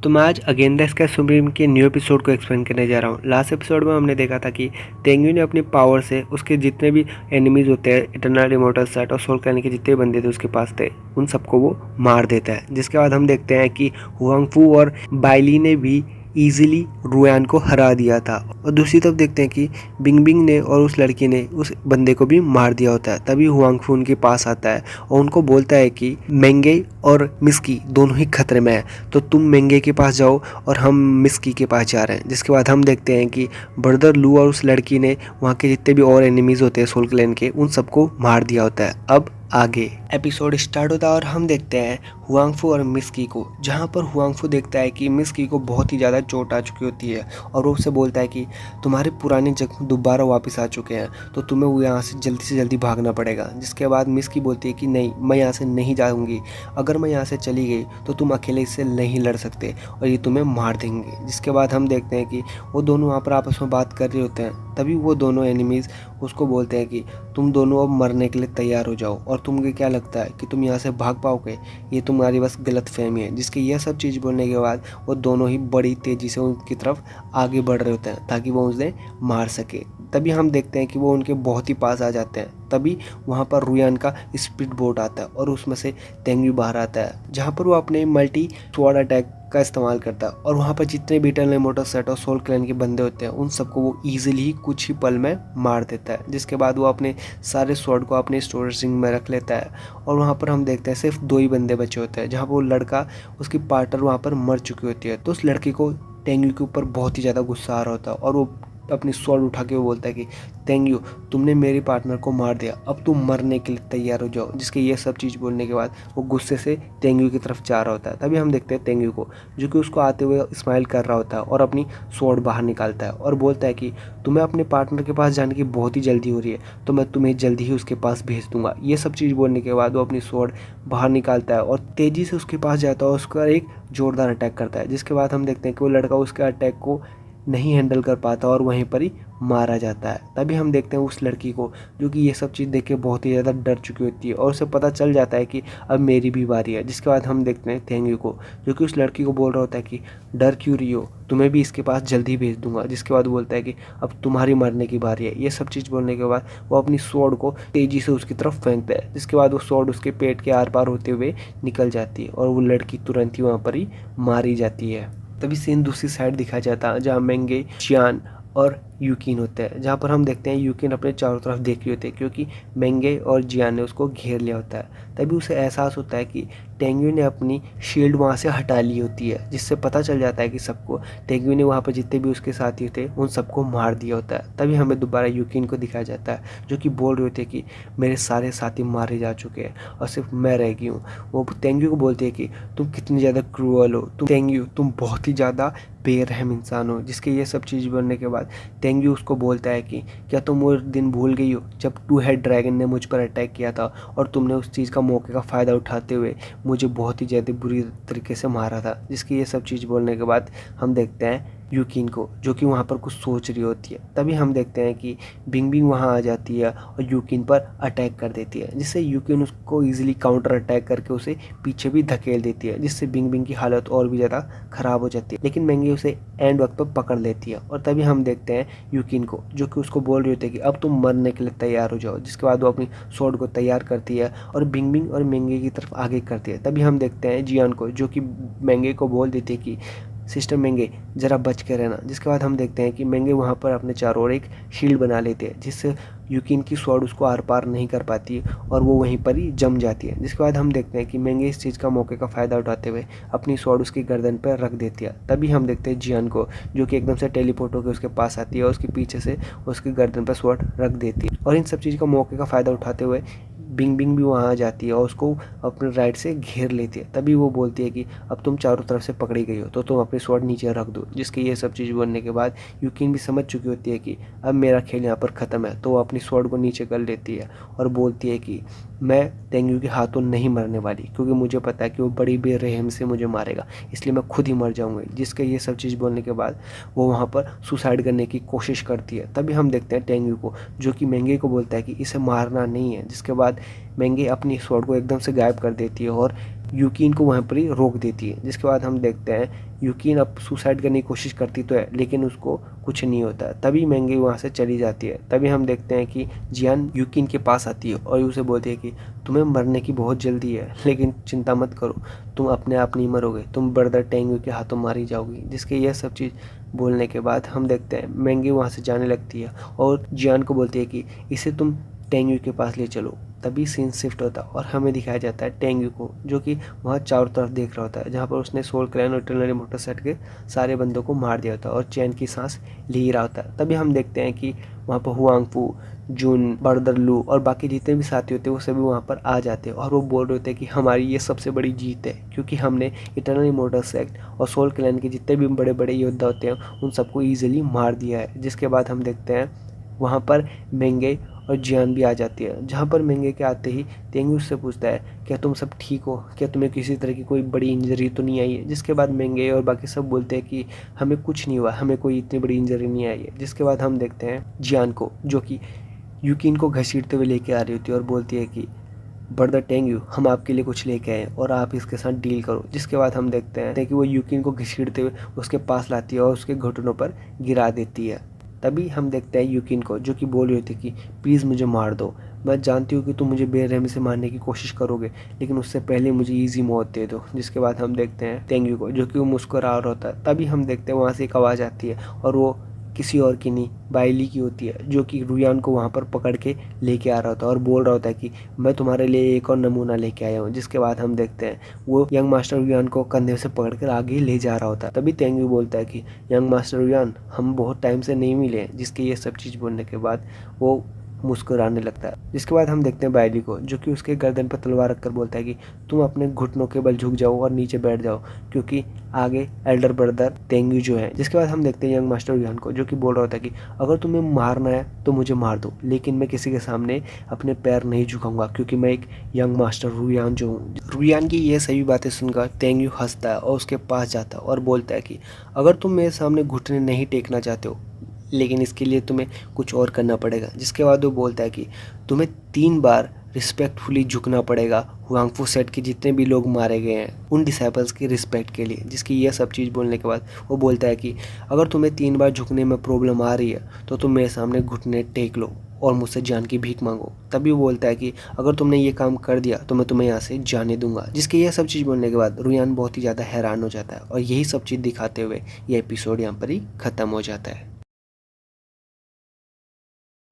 तो मैं आज अगेन द स्काई सुप्रीम के न्यू एपिसोड को एक्सप्लेन करने जा रहा हूँ। लास्ट एपिसोड में हमने देखा था कि तेंगुई ने अपनी पावर से उसके जितने भी एनिमीज होते हैं, इटरनल, इमॉर्टल, सेट और सोल क्लैन के जितने बंदे थे उसके पास थे, उन सबको वो मार देता है। जिसके बाद हम देखते हैं कि हुआंगफू और बाइली ने भी इजीली रुयान को हरा दिया था। और दूसरी तरफ देखते हैं कि बिंग बिंग ने और उस लड़की ने उस बंदे को भी मार दिया होता है। तभी हुआंगफू उनके पास आता है और उनको बोलता है कि मेंगे और मिस्की दोनों ही खतरे में है, तो तुम मेंगे के पास जाओ और हम मिस्की के पास जा रहे हैं। जिसके बाद हम देखते हैं कि ब्रदर लू और उस लड़की ने वहाँ के जितने भी और एनिमीज होते हैं सोल क्लैन के, उन सबको मार दिया होता है। अब आगे एपिसोड स्टार्ट होता है और हम देखते हैं हुआंगफू और मिस्की को, जहाँ पर हुआंगफू देखता है कि मिस्की को बहुत ही ज़्यादा चोट आ चुकी होती है और वो उससे बोलता है कि तुम्हारे पुराने जख्म दोबारा वापस आ चुके हैं, तो तुम्हें वो यहाँ से जल्दी भागना पड़ेगा। जिसके बाद मिस्की बोलती है कि नहीं, मैं यहाँ से नहीं जाऊँगी, अगर मैं यहाँ से चली गई तो तुम अकेले इससे नहीं लड़ सकते और ये तुम्हें मार देंगे। जिसके बाद हम देखते हैं कि वो दोनों वहाँ पर आपस में बात कर रहे होते हैं। तभी वो दोनों एनिमीज़ उसको बोलते हैं कि तुम दोनों अब मरने के लिए तैयार हो जाओ और तुम्हें क्या लगता है कि तुम यहाँ से भाग पाओगे, ये तुम्हारी बस गलत फहमी है। जिसके यह सब चीज़ बोलने के बाद वो दोनों ही बड़ी तेज़ी से उनकी तरफ आगे बढ़ रहे होते हैं ताकि वो उन्हें मार सके। तभी हम देखते हैं कि वो उनके बहुत ही पास आ जाते हैं। तभी वहाँ पर रुयान का स्पीड बोट आता है और उसमें से तेंगुई बाहर आता है, जहाँ पर वो अपने मल्टी स्वॉर्ड अटैक का इस्तेमाल करता है और वहाँ पर जितने भी इटरनल, इमॉर्टल, सेट और सोल क्लैन के बंदे होते हैं उन सबको वो ईजिली कुछ ही पल में मार देता है। जिसके बाद वो अपने सारे स्वॉर्ड को अपने स्टोरेज रिंग में रख लेता है और वहाँ पर हम देखते हैं सिर्फ 2 ही बंदे बचे होते हैं, जहाँ पर वो लड़का, उसकी पार्टनर वहाँ पर मर चुकी होती है। तो उस लड़की को तेंगुई के ऊपर बहुत ही ज़्यादा गुस्सा आ रहा होता है और वो अपनी स्वॉर्ड उठा के वो बोलता है कि तेंगुई, तुमने मेरी पार्टनर को मार दिया, अब तुम मरने के लिए तैयार हो जाओ। जिसके ये सब चीज़ बोलने के बाद वो गुस्से से तेंगुई की तरफ जा रहा होता है। तभी हम देखते हैं तेंगुई को, जो कि उसको आते हुए स्माइल कर रहा होता है और अपनी स्वॉर्ड बाहर निकालता है और बोलता है कि तुम्हें अपने पार्टनर के पास जाने की बहुत ही जल्दी हो रही है, तो मैं तुम्हें जल्दी ही उसके पास भेज दूंगा। ये सब चीज़ बोलने के बाद वो अपनी स्वॉर्ड बाहर निकालता है और तेज़ी से उसके पास जाता है और उसका एक जोरदार अटैक करता है। जिसके बाद हम देखते हैं कि वो लड़का उसके अटैक को नहीं हैंडल कर पाता और वहीं पर ही मारा जाता है। तभी हम देखते हैं उस लड़की को, जो कि ये सब चीज़ देख के बहुत ही ज़्यादा डर चुकी होती है और उसे पता चल जाता है कि अब मेरी भी बारी है। जिसके बाद हम देखते हैं तेंगुई को, जो कि उस लड़की को बोल रहा होता है कि डर क्यों रही हो, तुम्हें भी इसके पास जल्दी भेज दूंगा। जिसके बाद बोलता है कि अब तुम्हारी मरने की बारी है। ये सब चीज़ बोलने के बाद वो अपनी स्वॉर्ड को तेज़ी से उसकी तरफ फेंकता है। जिसके बाद वो स्वॉर्ड उसके पेट के आर पार होते हुए निकल जाती है और वो लड़की तुरंत ही वहाँ पर ही मारी जाती है। तभी सीन दूसरी साइड दिखाया जाता है, जहाँ मेंगे, चियान और यूकिन होते हैं, जहाँ पर हम देखते हैं यूकिन अपने चारों तरफ देख रही होती है क्योंकि मेंगे और जियान ने उसको घेर लिया होता है। तभी उसे एहसास होता है कि तेंगुई ने अपनी शील्ड वहाँ से हटा ली होती है, जिससे पता चल जाता है कि सबको तेंगुई ने वहाँ पर जितने भी उसके साथी थे उन सबको मार दिया होता है। तभी हमें दोबारा यूकिन को दिखाया जाता है, जो कि बोल रहे होते हैं कि मेरे सारे साथी मारे जा चुके हैं और सिर्फ मैं रह गई हूँ। वो तेंगुई को बोलती है कि तुम कितनी ज़्यादा क्रूअल हो, तुम बहुत ही ज़्यादा बेरहम इंसान हो। जिसके ये सब चीज़ बोलने के बाद तेंगुई उसको बोलता है कि क्या तुम वो दिन भूल गई हो जब 2 हेड ड्रैगन ने मुझ पर अटैक किया था और तुमने उस चीज़ का मौके का फ़ायदा उठाते हुए मुझे बहुत ही ज़्यादा बुरी तरीके से मारा था। जिसकी ये सब चीज़ बोलने के बाद हम देखते हैं यूकिन को, जो कि वहाँ पर कुछ सोच रही होती है। तभी हम देखते हैं कि बिंग बिंग वहाँ आ जाती है और यूकिन पर अटैक कर देती है, जिससे यूकिन उसको ईजिली काउंटर अटैक करके उसे पीछे भी धकेल देती है, जिससे बिंग बिंग की हालत और भी ज़्यादा ख़राब हो जाती है। लेकिन मेंगे उसे एंड वक्त पर पकड़ लेती है और तभी हम देखते हैं यूकिन को, जो कि उसको बोल रही होती है कि अब तुम मरने के लिए तैयार हो जाओ। जिसके बाद वो अपनी स्वॉर्ड को तैयार करती है और बिंग बिंग और मेंगे की तरफ आगे करती है। तभी हम देखते हैं जियान को, जो कि मेंगे को बोल देती है कि सिस्टर मेंगे ज़रा बच के रहना। जिसके बाद हम देखते हैं कि मेंगे वहाँ पर अपने चारों ओर एक शील्ड बना लेते हैं, जिससे यूकिन की स्वॉर्ड उसको आर पार नहीं कर पाती और वो वहीं पर ही जम जाती है। जिसके बाद हम देखते हैं कि मेंगे इस चीज़ का मौके का फ़ायदा उठाते हुए अपनी स्वॉर्ड उसकी गर्दन पर रख देती है। तभी हम देखते हैं जियान को, जो कि एकदम से टेलीपोर्ट होकर उसके पास आती है और उसके पीछे से उसकी गर्दन पर स्वॉर्ड रख देती है। और इन सब चीज़ का मौके का फ़ायदा उठाते हुए बिंग बिंग भी वहाँ आ जाती है और उसको अपने राइट से घेर लेती है। तभी वो बोलती है कि अब तुम चारों तरफ से पकड़ी गई हो, तो तुम अपनी स्वॉर्ड नीचे रख दो। जिसके ये सब चीज़ बोलने के बाद यूकिन भी समझ चुकी होती है कि अब मेरा खेल यहाँ पर ख़त्म है, तो वो अपनी स्वॉर्ड को नीचे कर लेती है और बोलती है कि मैं तेंगुई के हाथों नहीं मरने वाली, क्योंकि मुझे पता है कि वो बड़ी बेरहम से मुझे मारेगा, इसलिए मैं खुद ही मर जाऊँगी। जिसके ये सब चीज़ बोलने के बाद वो वहाँ पर सुसाइड करने की कोशिश करती है। तभी हम देखते हैं तेंगुई को, जो कि मेंगे को बोलता है कि इसे मारना नहीं है। जिसके बाद मेंगे अपनी स्वॉर्ड को एकदम से गायब कर देती है और यूकिन को वहाँ पर ही रोक देती है। जिसके बाद हम देखते हैं यूकिन अब सुसाइड करने की कोशिश करती तो है लेकिन उसको कुछ नहीं होता। तभी मेंगे वहाँ से चली जाती है। तभी हम देखते हैं कि जियान यूकिन के पास आती है और उसे बोलती है कि तुम्हें मरने की बहुत जल्दी है, लेकिन चिंता मत करो, तुम अपने आप नहीं मरोगे, तुम ब्रदर टेंगू के हाथों मारी जाओगी। जिसके यह सब चीज़ बोलने के बाद हम देखते हैं मेंगे वहाँ से जाने लगती है और जियान को बोलती है कि इसे तुम टेंगू के पास ले चलो। तभी सीन शिफ्ट होता है और हमें दिखाया जाता है टेंगू को, जो कि वहाँ चारों तरफ देख रहा होता है, जहाँ पर उसने सोल क्लैन और इटरनल इमॉर्टल सेट के सारे बंदों को मार दिया होता है और चैन की सांस ले ही रहा होता है। तभी हम देखते हैं कि वहाँ पर हुआंगफू, जून, बर्दर लू और बाकी जितने भी साथी होते हैं वो सभी वहाँ पर आ जाते हैं और वो बोल रहे होते हैं कि हमारी ये सबसे बड़ी जीत है, क्योंकि हमने इटरनल इमॉर्टल सेट और सोल क्लैन के जितने भी बड़े बड़े योद्धा होते हैं उन सबको ईजिली मार दिया है। जिसके बाद हम देखते हैं वहाँ पर मेंगे और जियान भी आ जाती है, जहाँ पर मेंगे के आते ही तेंगू उससे पूछता है क्या तुम सब ठीक हो, क्या तुम्हें किसी तरह की कोई बड़ी इंजरी तो नहीं आई है। जिसके बाद मेंगे और बाकी सब बोलते हैं कि हमें कुछ नहीं हुआ, हमें कोई इतनी बड़ी इंजरी नहीं आई है। जिसके बाद हम देखते हैं जियान को, जो कि यूकिन को घसीटते हुए लेके आ रही होती है और बोलती है कि ब्रदर टेंगू, हम आपके लिए कुछ लेके आए और आप इसके साथ डील करो। जिसके बाद हम देखते हैं कि वो यूकिन को घसीटते हुए उसके पास लाती है और उसके घुटनों पर गिरा देती है। तभी हम देखते हैं यूकिन को, जो कि बोल रही थी कि प्लीज़ मुझे मार दो, मैं जानती हूँ कि तुम मुझे बेरहमी से मारने की कोशिश करोगे, लेकिन उससे पहले मुझे इजी मौत दे दो। जिसके बाद हम देखते हैं तेंगू को, जो कि वो मुस्कुरा रहा होता है। तभी हम देखते हैं वहाँ से एक आवाज़ आती है और वो किसी और की नहीं, बाइली की होती है, जो कि रुयान को वहाँ पर पकड़ के लेके आ रहा होता है और बोल रहा होता है कि मैं तुम्हारे लिए एक और नमूना लेके आया हूँ। जिसके बाद हम देखते हैं वो यंग मास्टर रुयान को कंधे से पकड़कर आगे ले जा रहा होता है। तभी तेंगू बोलता है कि यंग मास्टर रुयान, हम बहुत टाइम से नहीं मिले हैं। जिसके ये सब चीज़ बोलने के बाद वो मुस्कुराने लगता है। जिसके बाद हम देखते हैं बाइली को, जो कि उसके गर्दन पर तलवार रखकर बोलता है कि तुम अपने घुटनों के बल झुक जाओ और नीचे बैठ जाओ, क्योंकि आगे एल्डर ब्रदर तेंगू जो है। जिसके बाद हम देखते हैं यंग मास्टर रुयान को, जो कि बोल रहा होता है कि अगर तुम्हें मारना है तो मुझे मार दो, लेकिन मैं किसी के सामने अपने पैर नहीं झुकाऊंगा, क्योंकि मैं एक यंग मास्टर रुयान जो हूँ। रुयान की ये सभी बातें सुनकर तेंगू हंसता है और उसके पास जाता है और बोलता है कि अगर तुम मेरे सामने घुटने नहीं टेकना चाहते हो, लेकिन इसके लिए तुम्हें कुछ और करना पड़ेगा। जिसके बाद वो बोलता है कि तुम्हें 3 बार रिस्पेक्टफुली झुकना पड़ेगा हुआंगफू सेट के जितने भी लोग मारे गए हैं उन डिसाइपल्स की रिस्पेक्ट के लिए। जिसकी यह सब चीज़ बोलने के बाद वो बोलता है कि अगर तुम्हें 3 बार झुकने में प्रॉब्लम आ रही है तो तुम मेरे सामने घुटने टेक लो और मुझसे जान की भीख मांगो। तभी वो बोलता है कि अगर तुमने ये काम कर दिया तो मैं तुम्हें यहाँ से जाने दूंगा। जिसकी यह सब चीज़ बोलने के बाद रुयान बहुत ही ज़्यादा हैरान हो जाता है और यही सब चीज़ दिखाते हुए ये एपिसोड यहाँ पर ही ख़त्म हो जाता है।